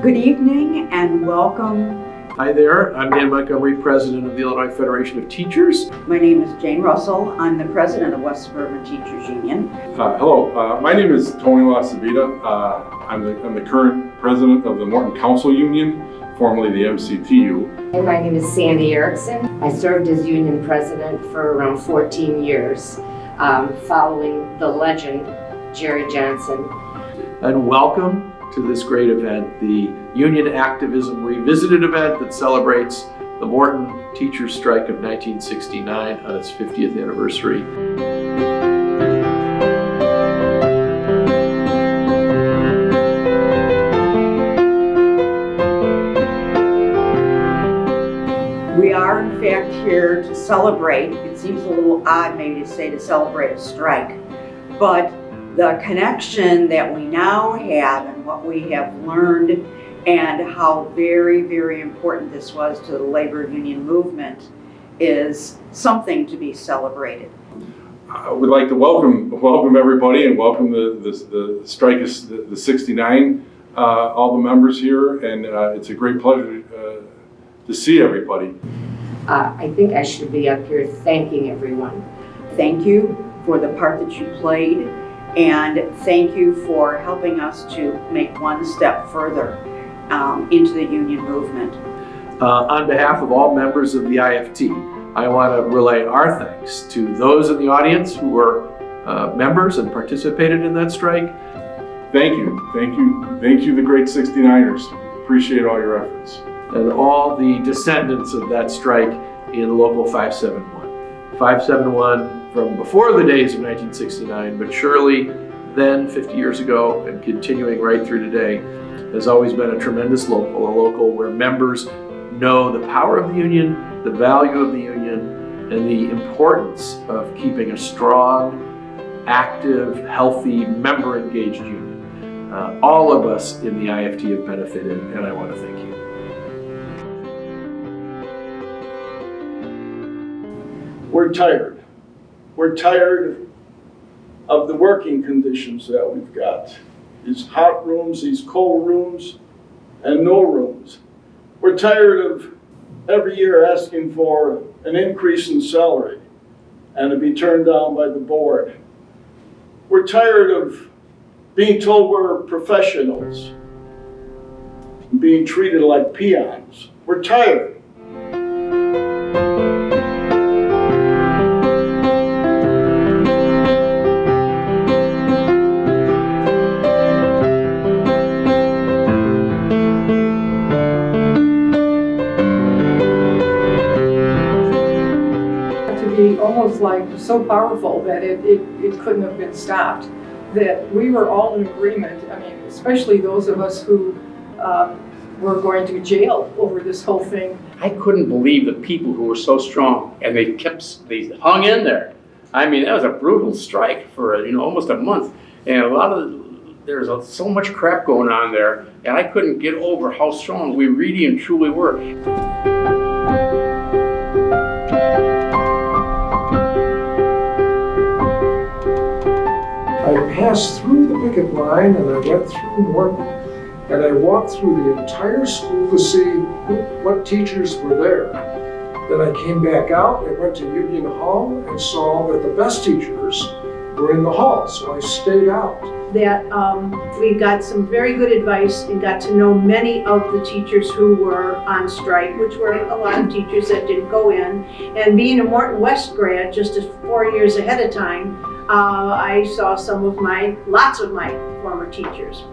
Good evening and welcome. Hi there, I'm Dan Montgomery, President of the Illinois Federation of Teachers. My name is Jane Russell. I'm the President of Berwyn and Teachers Union. Hello, my name is Tony LaCivita. I'm the current President of the Morton Council Union, formerly the MCTU. And my name is Sandy Erickson. I served as Union President for around 14 years, following the legend, Jerry Johnson. And welcome to this great event, the Union Activism Revisited event that celebrates the Morton Teachers Strike of 1969 on its 50th anniversary. We are in fact here to celebrate. It seems a little odd maybe to say to celebrate a strike, but the connection that we now have and what we have learned and how very, very important this was to the labor union movement is something to be celebrated. I would like to welcome everybody and welcome the strike is the 69, all the members here, and it's a great pleasure to see everybody. I think I should be up here thanking everyone. Thank you for the part that you played, and thank you for helping us to make one step further into the union movement. On behalf of all members of the IFT, I want to relay our thanks to those in the audience who were members and participated in that strike. Thank you, the great 69ers. Appreciate all your efforts. And all the descendants of that strike in Local 571. 571 from before the days of 1969, but surely then 50 years ago and continuing right through today, has always been a tremendous local, a local where members know the power of the union, the value of the union, and the importance of keeping a strong, active, healthy, member-engaged union. All of us in the IFT have benefited, and I want to thank you. We're tired. We're tired of the working conditions that we've got. These hot rooms, these cold rooms, and no rooms. We're tired of every year asking for an increase in salary and to be turned down by the board. We're tired of being told we're professionals, being treated like peons. We're tired. Almost like so powerful that it couldn't have been stopped, that we were all in agreement. I mean, especially those of us who were going to jail over this whole thing. I couldn't believe the people who were so strong, and they hung in there. I mean, that was a brutal strike for almost a month, and there's so much crap going on there, and I couldn't get over how strong we really and truly were. I passed through the picket line and I went through Morton and I walked through the entire school to see what teachers were there. Then I came back out and went to Union Hall and saw that the best teachers were in the hall, so I stayed out. That we got some very good advice and got to know many of the teachers who were on strike, which were a lot of teachers that didn't go in. And being a Morton West grad, just 4 years ahead of time, I saw lots of my former teachers.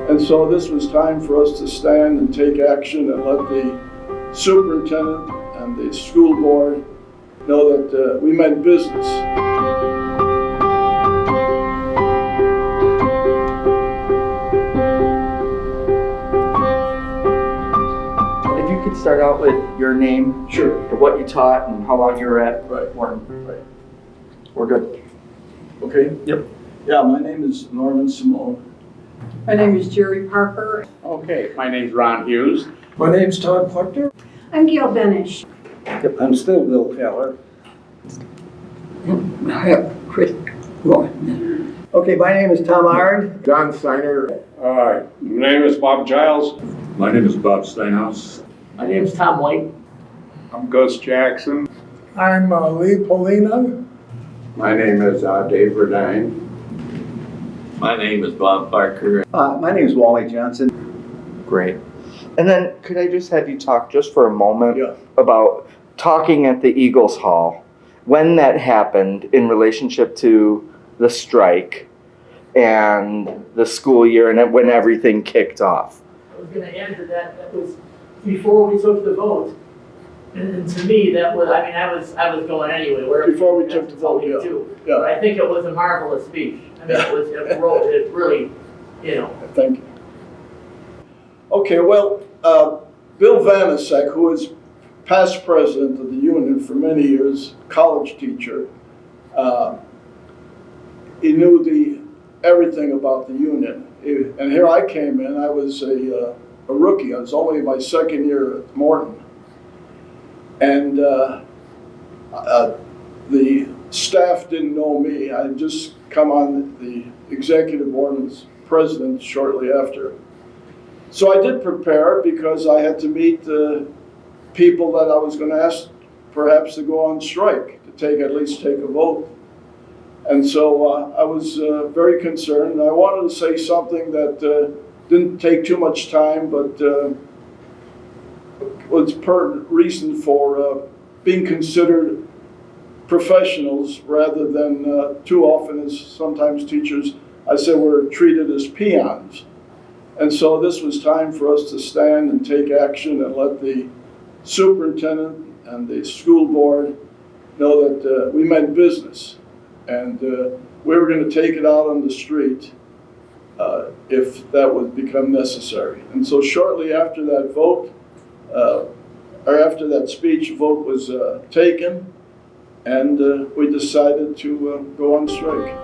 And so this was time for us to stand and take action and let the superintendent and the school board know that we meant business. If you could start out with your name, Sure. what you taught, and how long you were at Morton. Right. We're good. Okay? Yep. Yeah, my name is Norman Simone. My name is Jerry Parker. Okay, my name's Ron Hughes. My name's Todd Pluckner. I'm Gail Benish. Yep, I'm still Bill Keller. Chris, go on. Okay. Okay, my name is Tom Ard. Don Steiner. My name is Bob Giles. My name is Bob Steinhaus. My name is Tom White. I'm Gus Jackson. I'm Lee Polina. My name is Dave Verdine. My name is Bob Parker. My name is Wally Johnson. Great. And then could I just have you talk just for a moment Yeah. about talking at the Eagles Hall, when that happened in relationship to the strike and the school year and when everything kicked off? I was going to add to that. That was before we took the vote. And to me, that was, I mean, I was going anyway. Before we took the vote, yeah. But I think it was a marvelous speech. I mean, it really, you know. Thank you. Okay, well, Bill Vanasek, who was past president of the union for many years, college teacher, he knew everything about the union. And here I came in, I was a rookie. I was only my second year at Morton. And the staff didn't know me. I had just come on the executive board and was president shortly after. So I did prepare because I had to meet the people that I was going to ask perhaps to go on strike, to at least take a vote. And so I was very concerned. And I wanted to say something that didn't take too much time, but was reason for being considered professionals rather than too often, as sometimes teachers, I said, we're treated as peons. And so this was time for us to stand and take action and let the superintendent and the school board know that we meant business. And we were going to take it out on the street if that would become necessary. And so shortly after that vote, or after that speech, a vote was taken, and we decided to go on strike.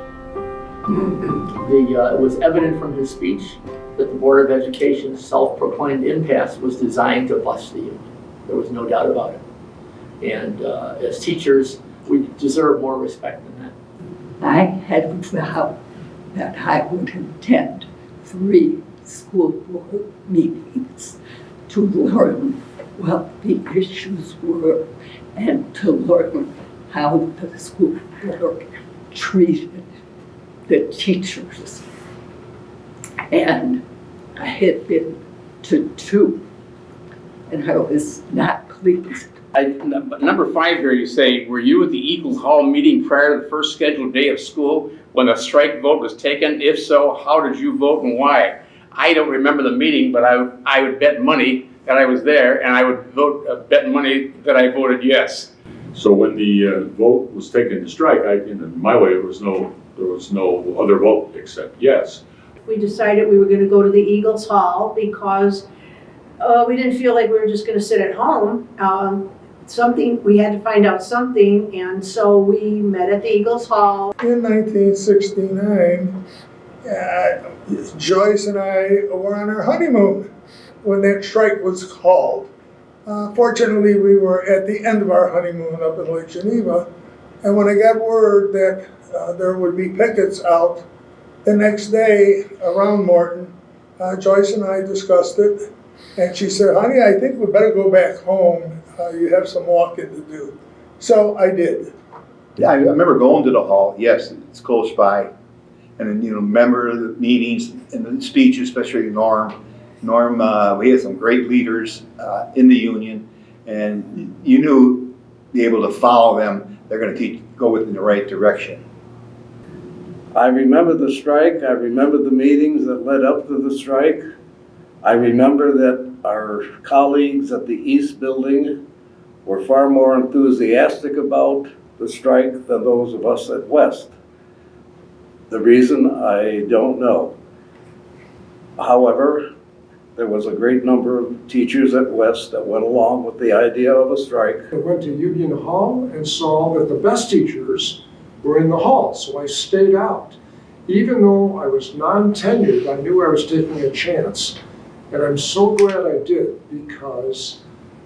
It was evident from his speech that the Board of Education's self-proclaimed impasse was designed to bust the union. There was no doubt about it. And as teachers, we deserve more respect than that. I had vowed that I would attend 3 school board meetings to learn what the issues were and to learn how the school board treated the teachers. And I had been to 2, and I was not pleased. Number 5 here, you say, were you at the Eagles Hall meeting prior to the first scheduled day of school when the strike vote was taken? If so, how did you vote and why? I don't remember the meeting, but I would bet money that I was there, and I would bet money that I voted yes. So when the vote was taken to strike, in my way, there was no other vote except yes. We decided we were going to go to the Eagles Hall because we didn't feel like we were just going to sit at home. We had to find out something, and so we met at the Eagles Hall. In 1969, Joyce and I were on our honeymoon when that strike was called. Fortunately, we were at the end of our honeymoon up in Lake Geneva, and when I got word that there would be pickets out the next day around Morton, Joyce and I discussed it, and she said, honey, I think we better go back home. You have some walking to do. So I did. Yeah, I remember going to the hall. Yes, it's close by. And then, remember the meetings and the speeches, especially Norm. We had some great leaders in the union, and you knew, be able to follow them. They're going to go in the right direction. I remember the strike. I remember the meetings that led up to the strike. I remember that our colleagues at the East Building were far more enthusiastic about the strike than those of us at West. The reason, I don't know. However, there was a great number of teachers at West that went along with the idea of a strike. I went to Union Hall and saw that the best teachers were in the hall, so I stayed out. Even though I was non-tenured, I knew I was taking a chance. And I'm so glad I did, because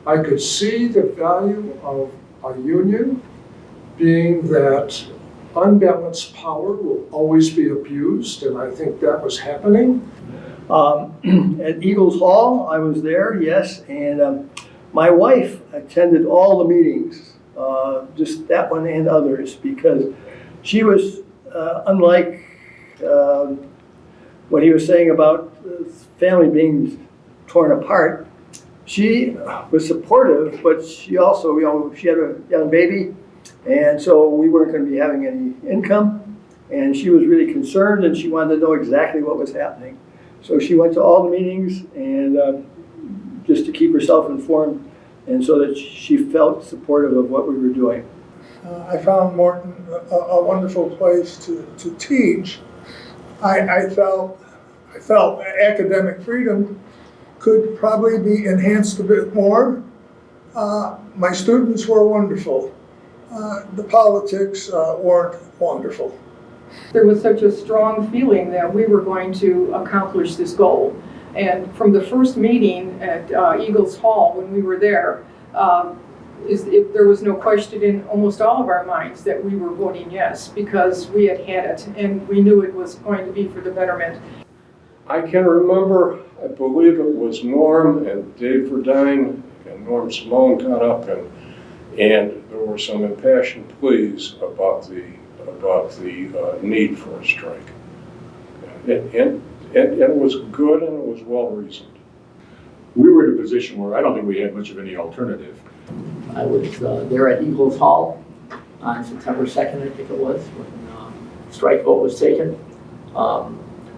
I could see the value of a union being that unbalanced power will always be abused, and I think that was happening. At Eagles Hall, I was there, yes, and my wife attended all the meetings, just that one and others, because she was, unlike what he was saying about the family being torn apart, she was supportive, but she also, she had a young baby, and so we weren't going to be having any income, and she was really concerned, and she wanted to know exactly what was happening. So she went to all the meetings, and just to keep herself informed, and so that she felt supportive of what we were doing. I found Morton a wonderful place to teach. I felt academic freedom could probably be enhanced a bit more. My students were wonderful. The politics weren't wonderful. There was such a strong feeling that we were going to accomplish this goal. And from the first meeting at Eagles Hall, when we were there, there was no question in almost all of our minds that we were voting yes, because we had it and we knew it was going to be for the betterment. I can remember, I believe it was Norm and Dave Verdine and Norm Simone got up and there were some impassioned pleas about the need for a strike. And it was good and it was well reasoned. We were in a position where I don't think we had much of any alternative. I was there at Eagles Hall on September 2nd, I think it was, when the strike vote was taken. I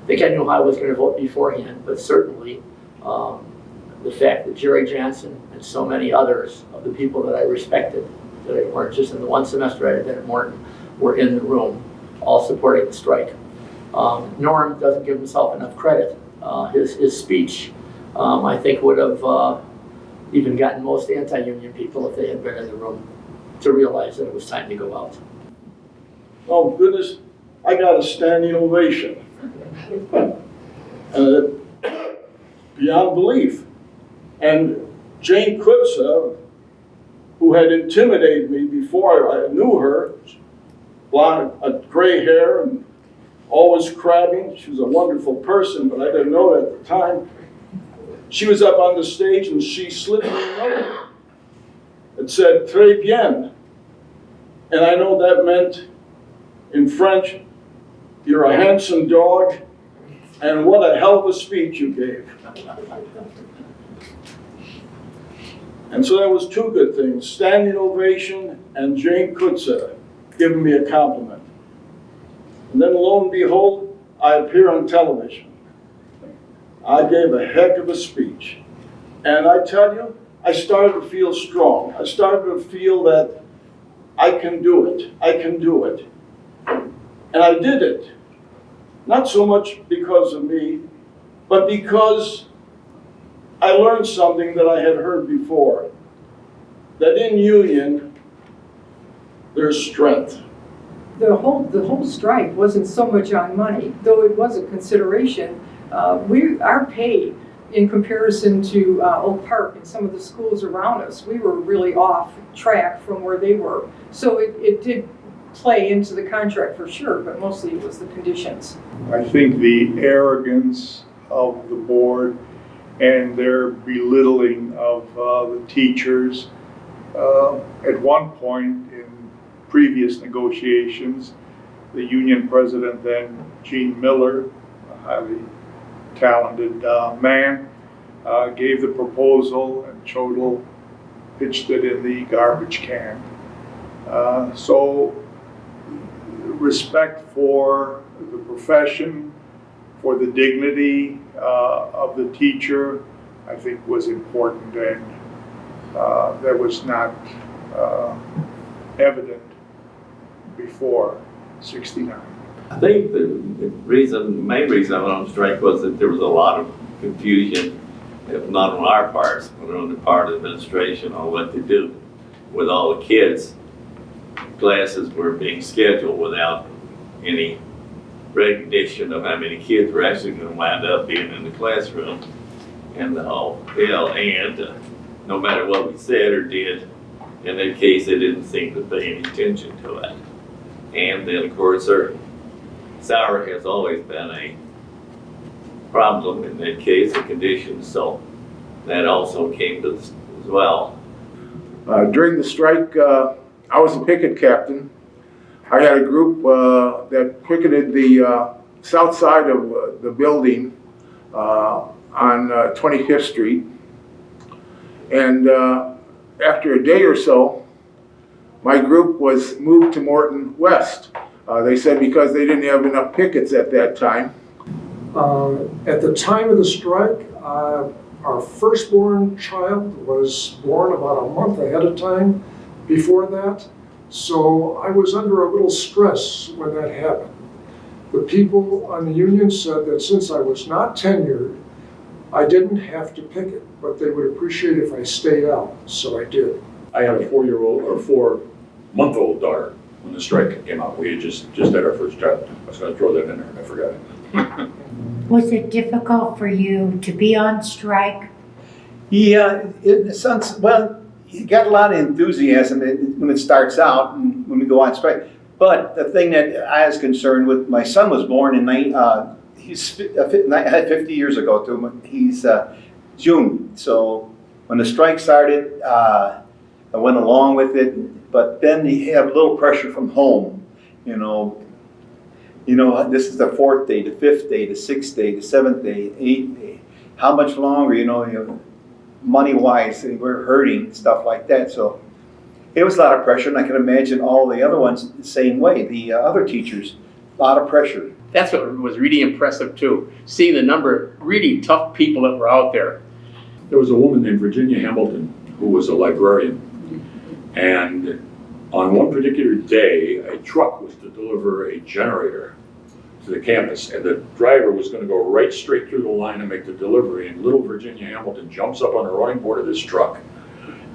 think I knew how I was going to vote beforehand, but certainly the fact that Jerry Johnson and so many others of the people that I respected, that I weren't just in the one semester I had been at Morton, were in the room, all supporting the strike. Norm doesn't give himself enough credit. His speech, I think, would have even gotten most anti-union people if they had been in the room to realize that it was time to go out. Oh goodness, I got a standing ovation. Beyond belief. And Jane Kutza, who had intimidated me before I knew her, blonde, gray hair, and always crabbing. She was a wonderful person, but I didn't know it at the time. She was up on the stage and she slipped me a note. It said, "Très bien." And I know that meant, in French, "You're a handsome dog, and what a hell of a speech you gave." And so that was two good things, standing ovation and Jane Kutza giving me a compliment. And then lo and behold, I appear on television. I gave a heck of a speech. And I tell you, I started to feel strong. I started to feel that I can do it. I can do it. And I did it. Not so much because of me, but because I learned something that I had heard before. That in union, there's strength. The whole strike wasn't so much on money, though it was a consideration. Our pay, in comparison to Oak Park and some of the schools around us, we were really off track from where they were. So it did play into the contract for sure, but mostly it was the conditions. I think the arrogance of the board and their belittling of the teachers. At one point in previous negotiations, the union president then, Gene Miller, a highly talented man, gave the proposal and Chodel pitched it in the garbage can. So respect for the profession, for the dignity of the teacher, I think was important, and that was not evident before '69. I think the main reason I went on strike was that there was a lot of confusion, if not on our parts, but on the part of the administration on what to do with all the kids. Classes were being scheduled without any recognition of how many kids were actually going to wind up being in the classroom, and the whole deal. And no matter what we said or did, in that case, they didn't seem to pay any attention to it. And then, of course, our sour has always been a problem in that case of conditions, so that also came to us as well. During the strike, I was a picket captain. I had a group that picketed the south side of the building on 25th Street. And after a day or so, my group was moved to Morton West. They said because they didn't have enough pickets at that time. At the time of the strike, our firstborn child was born about a month ahead of time before that. So I was under a little stress when that happened. The people on the union said that since I was not tenured, I didn't have to picket, but they would appreciate if I stayed out, so I did. I had a 4-year-old or 4-month-old daughter when the strike came out. We had just had our first child. I was going to throw that in there and I forgot it. Was it difficult for you to be on strike? Yeah, in a sense, well, you got a lot of enthusiasm when it starts out and when we go on strike. But the thing that I was concerned with, my son was born in, he's 50 years ago too, he's June. So when the strike started, I went along with it, but then you have a little pressure from home, you know, this is the 4th day, the 5th day, the 6th day, the 7th day, 8th day. How much longer, money-wise, we're hurting, stuff like that. So it was a lot of pressure, and I can imagine all the other ones the same way. The other teachers, a lot of pressure. That's what was really impressive too, seeing the number of really tough people that were out there. There was a woman named Virginia Hamilton who was a librarian. And on one particular day, a truck was to deliver a generator to the campus, and the driver was going to go right straight through the line and make the delivery, and little Virginia Hamilton jumps up on the running board of this truck,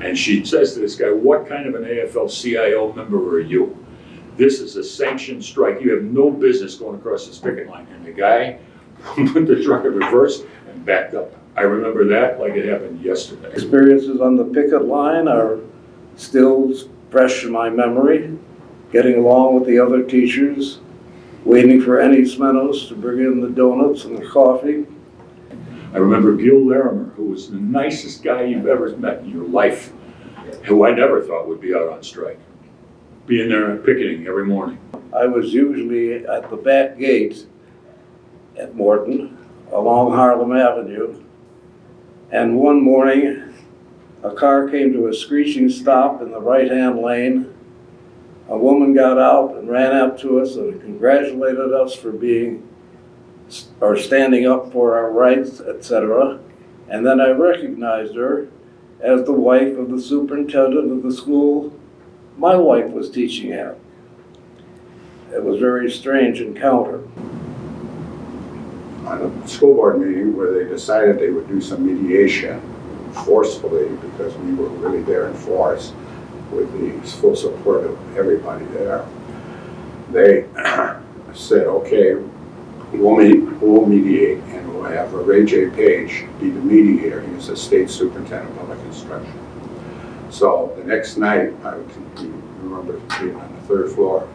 and she says to this guy, "What kind of an AFL-CIO member are you? This is a sanctioned strike. You have no business going across this picket line." And the guy put the truck in reverse and backed up. I remember that like it happened yesterday. Experiences on the picket line are still fresh in my memory. Getting along with the other teachers, waiting for Annie Smenos to bring in the donuts and the coffee. I remember Gil Larimer, who was the nicest guy you've ever met in your life, who I never thought would be out on strike, being there and picketing every morning. I was usually at the back gate at Morton along Harlem Avenue, and one morning a car came to a screeching stop in the right-hand lane. A woman got out and ran up to us and congratulated us for standing up for our rights, etc. And then I recognized her as the wife of the superintendent of the school my wife was teaching at. It was a very strange encounter. On a school board meeting where they decided they would do some mediation forcefully because we were really there in force with the full support of everybody there. They said, okay, we'll mediate, and we'll have Ray J. Page be the mediator. He's the state superintendent of public instruction. So the next night, I remember being on the 3rd floor,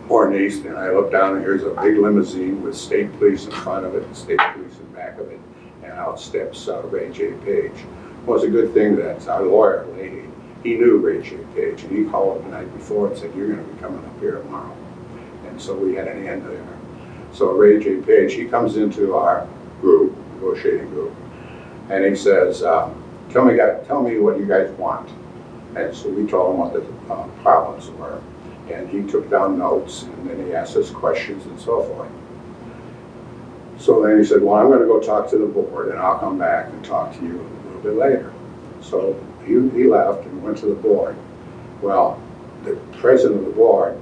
Morton East, and I looked down and here's a big limousine with state police in front of it and state police in back of it, and out steps Ray J. Page. Well, it's a good thing that our lawyer lady, he knew Ray J. Page, and he called the night before and said, "You're going to be coming up here tomorrow." And so we had an end there. So Ray J. Page, he comes into our group, negotiating group, and he says, tell me what you guys want. And so we told him what the problems were. And he took down notes, and then he asked us questions and so forth. So then he said, well, I'm going to go talk to the board, and I'll come back and talk to you a little bit later. So he left and went to the board. Well, the president of the board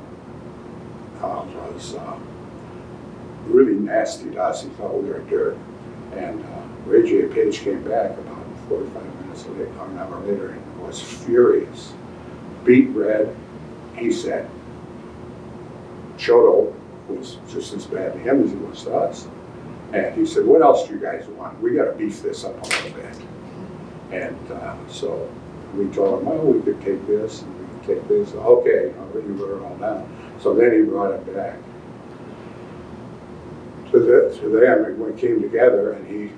was really nasty to us. He thought we were dirt. And Ray J. Page came back about 45 minutes later, an hour later, and was furious. Beat red. He said, Chodo was just as bad to him as he was to us. And he said, what else do you guys want? We got to beef this up a little bit. And so we told him, well, we could take this and we could take this. Okay, we wrote it all down. So then he brought it back to them, and we came together, and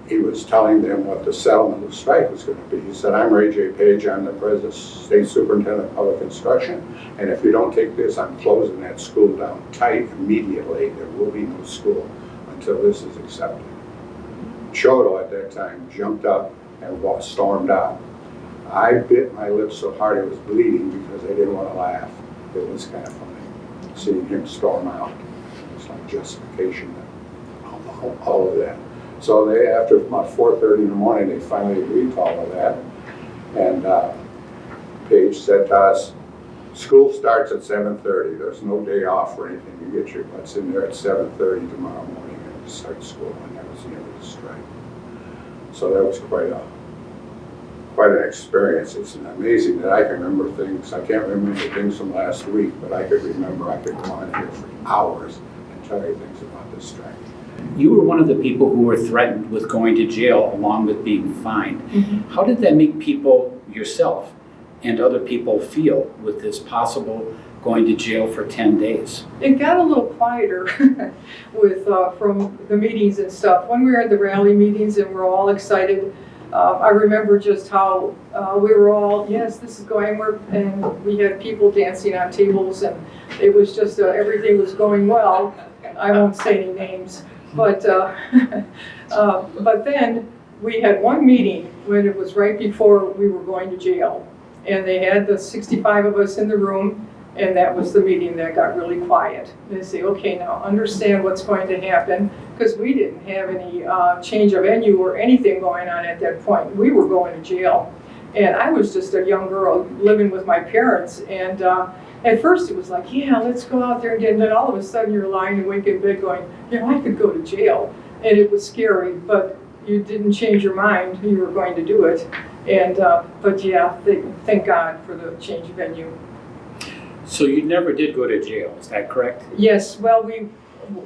he was telling them what the settlement of the strike was going to be. He said, I'm Ray J. Page, I'm the President, State Superintendent of Public Instruction, and if you don't take this, I'm closing that school down tight immediately. There will be no school until this is accepted. Chodo at that time jumped up and stormed out. I bit my lip so hard it was bleeding because I didn't want to laugh. It was kind of funny seeing him storm out. It's like justification of all of that. So they, after about 4:30 in the morning, they finally agreed to all of that. And Paige said to us, school starts at 7:30. There's no day off or anything. You get your butts in there at 7:30 tomorrow morning and start school. And that was the end of the strike. So that was quite an experience. It's amazing that I can remember things. I can't remember things from last week, but I could remember. I could go on here for hours and tell you things about this strike. You were one of the people who were threatened with going to jail along with being fined. Mm-hmm. How did that make people, yourself and other people, feel with this possible going to jail for 10 days? It got a little quieter with from the meetings and stuff. When we were at the rally meetings and we're all excited, I remember just how we were all, yes, this is going, and we had people dancing on tables, and it was just, everything was going well. I won't say any names, but then we had one meeting when it was right before we were going to jail, and they had the 65 of us in the room, and that was the meeting that got really quiet. They say, okay, now understand what's going to happen, because we didn't have any change of venue or anything going on at that point. We were going to jail. And I was just a young girl living with my parents, and at first it was like, yeah, let's go out there, and then all of a sudden you're lying awake in bed going, you know, I could go to jail. And it was scary, but you didn't change your mind, you were going to do it. And, but yeah, thank God for the change of venue. So you never did go to jail, is that correct? Yes, well,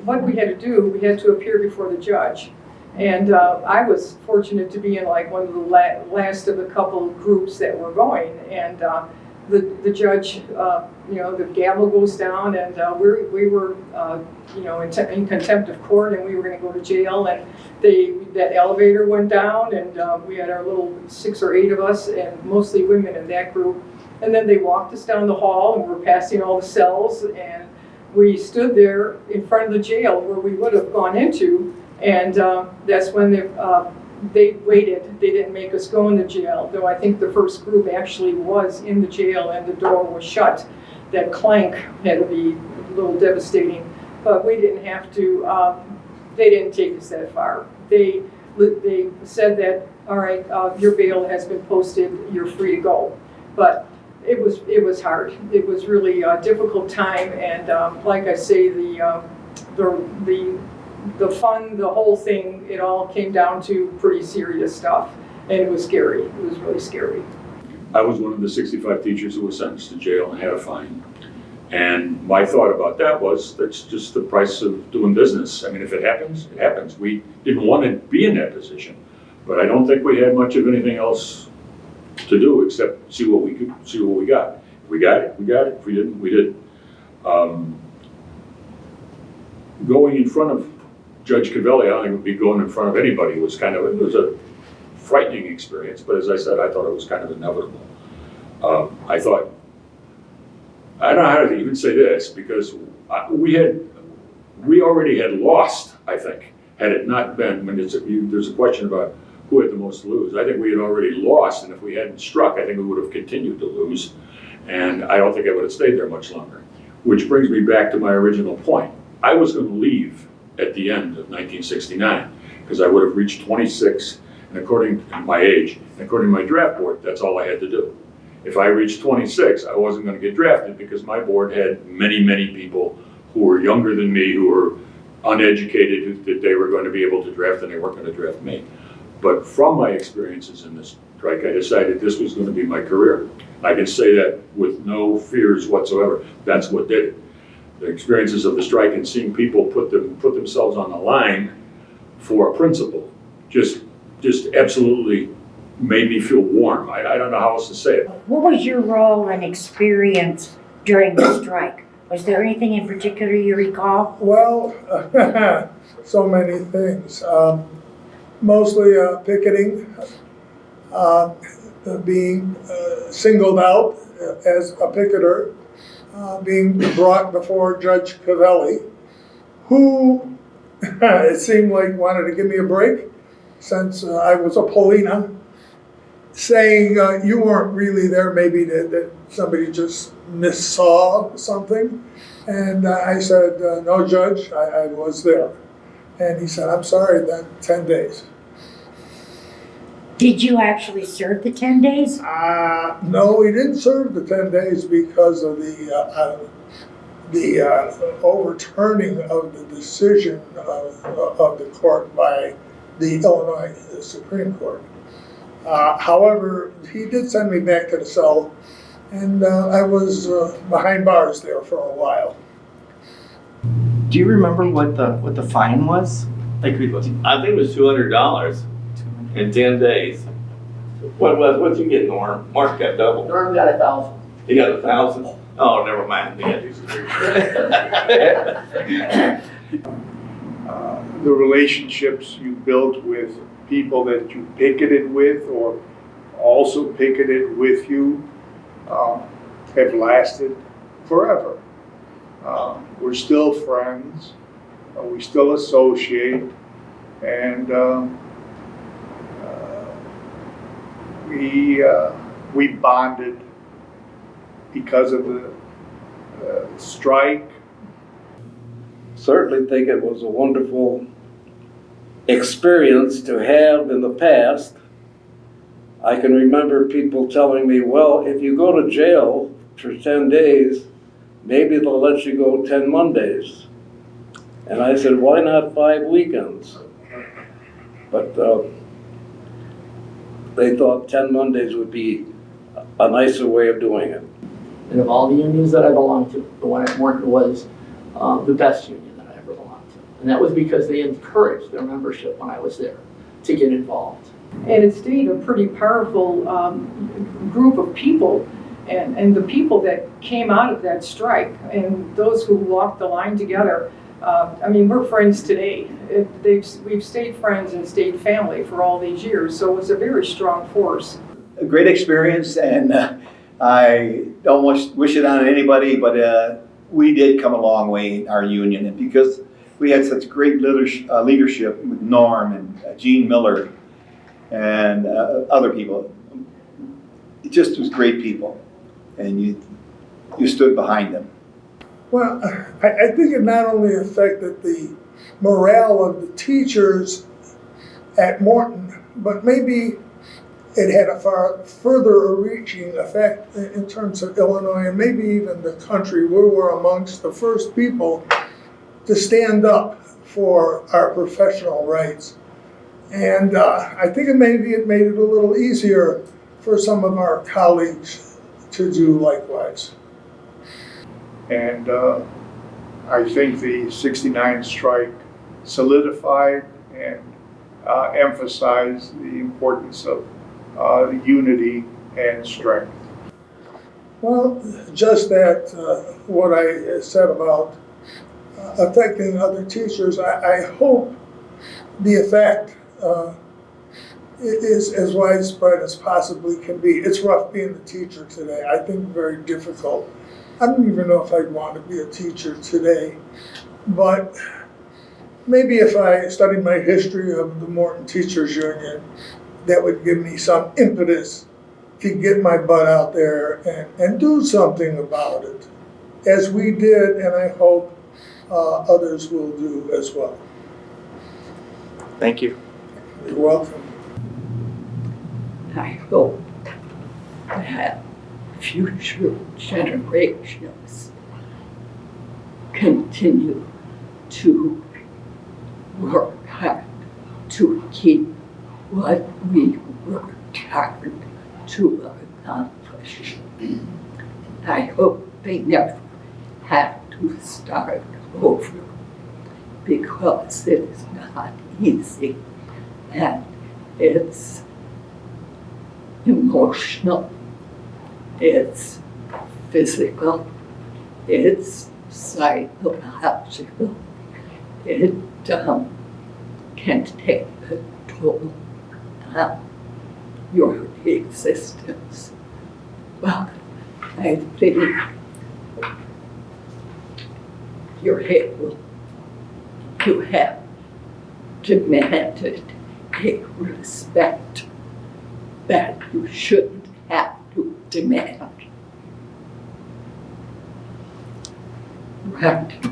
what we had to do, we had to appear before the judge. And I was fortunate to be in like one of the last of the couple of groups that were going. And the judge, you know, the gavel goes down, and we were, you know, in contempt of court, and we were going to go to jail. And that elevator went down, and we had our little 6 or 8 of us, and mostly women in that group. And then they walked us down the hall, and we're passing all the cells, and we stood there in front of the jail where we would have gone into, and that's when they waited. They didn't make us go into jail, though I think the first group actually was in the jail and the door was shut. That clank had to be a little devastating, but we didn't have to, they didn't take us that far. They said that, all right, your bail has been posted, you're free to go. But it was hard. It was really a difficult time, and like I say, the fun, the whole thing, it all came down to pretty serious stuff, and it was scary. It was really scary. I was one of the 65 teachers who was sentenced to jail and had a fine. And my thought about that was, that's just the price of doing business. I mean, if it happens, it happens. We didn't want to be in that position, but I don't think we had much of anything else to do except see what we got. If we got it, we got it. If we didn't, we didn't. Going in front of Judge Cavelli, I don't think it would be going in front of anybody. It was a frightening experience, but as I said, I thought it was kind of inevitable. I don't know how to even say this, because we already had lost, I think, had it not been, when there's a question about who had the most to lose. I think we had already lost, and if we hadn't struck, I think we would have continued to lose, and I don't think I would have stayed there much longer. Which brings me back to my original point. I was going to leave at the end of 1969, because I would have reached 26, and according to my age, and according to my draft board, that's all I had to do. If I reached 26, I wasn't going to get drafted, because my board had many, many people who were younger than me, who were uneducated, that they were going to be able to draft, and they weren't going to draft me. But from my experiences in this strike, I decided this was going to be my career. I can say that with no fears whatsoever. That's what did it. The experiences of the strike and seeing people put themselves on the line for a principle just absolutely made me feel warm. I don't know how else to say it. What was your role and experience during the strike? Was there anything in particular you recall? Well, so many things. Mostly picketing, being singled out as a picketer, being brought before Judge Cavelli, who it seemed like wanted to give me a break since I was a Paulina, saying you weren't really there, maybe that somebody just missaw something. And I said, no, Judge, I was there. And he said, I'm sorry, then 10 days. Did you actually serve the 10 days? No, we didn't serve the 10 days because of the overturning of the decision of the court by the Illinois Supreme Court. However, he did send me back to the cell, and I was behind bars there for a while. Do you remember what the fine was? Like, I think it was $200 in 10 days. What'd you get, Norm? Mark got double. Norm got 1,000. He got 1,000? Oh, never mind. He had The relationships you built with people that you picketed with or also picketed with you have lasted forever. We're still friends, we still associate, and we bonded because of the strike. Certainly think it was a wonderful experience to have in the past. I can remember people telling me, well, if you go to jail for 10 days, maybe they'll let you go 10 Mondays. And I said, why not 5 weekends? But they thought 10 Mondays would be a nicer way of doing it. And of all the unions that I belonged to, the one at Morton was the best union that I ever belonged to. And that was because they encouraged their membership when I was there to get involved. And it stayed a pretty powerful group of people, and the people that came out of that strike and those who walked the line together, I mean, we're friends today. We've stayed friends and stayed family for all these years, so it was a very strong force. A great experience, and I don't wish it on anybody, but we did come a long way in our union, and because we had such great leadership with Norm and Gene Miller and other people. It just was great people, and you stood behind them. Well, I think it not only affected the morale of the teachers at Morton, but maybe it had a far further reaching effect in terms of Illinois and maybe even the country. We were amongst the first people to stand up for our professional rights. And I think it made it a little easier for some of our colleagues to do likewise. And I think the '69 strike solidified and emphasized the importance of unity and strength. Well, just that, what I said about affecting other teachers, I hope the effect is as widespread as possibly can be. It's rough being a teacher today. I think very difficult. I don't even know if I'd want to be a teacher today, but maybe if I studied my history of the Morton Teachers Union, that would give me some impetus to get my butt out there and do something about it, as we did, and I hope others will do as well. Thank you. You're welcome. I hope that future generations continue to work hard to keep what we worked hard to accomplish. I hope they never have to start over, because it is not easy, and it's emotional, it's physical, it's psychological. It can take a toll on your existence. But I think you're able to have demanded a respect that you shouldn't have to demand. Right.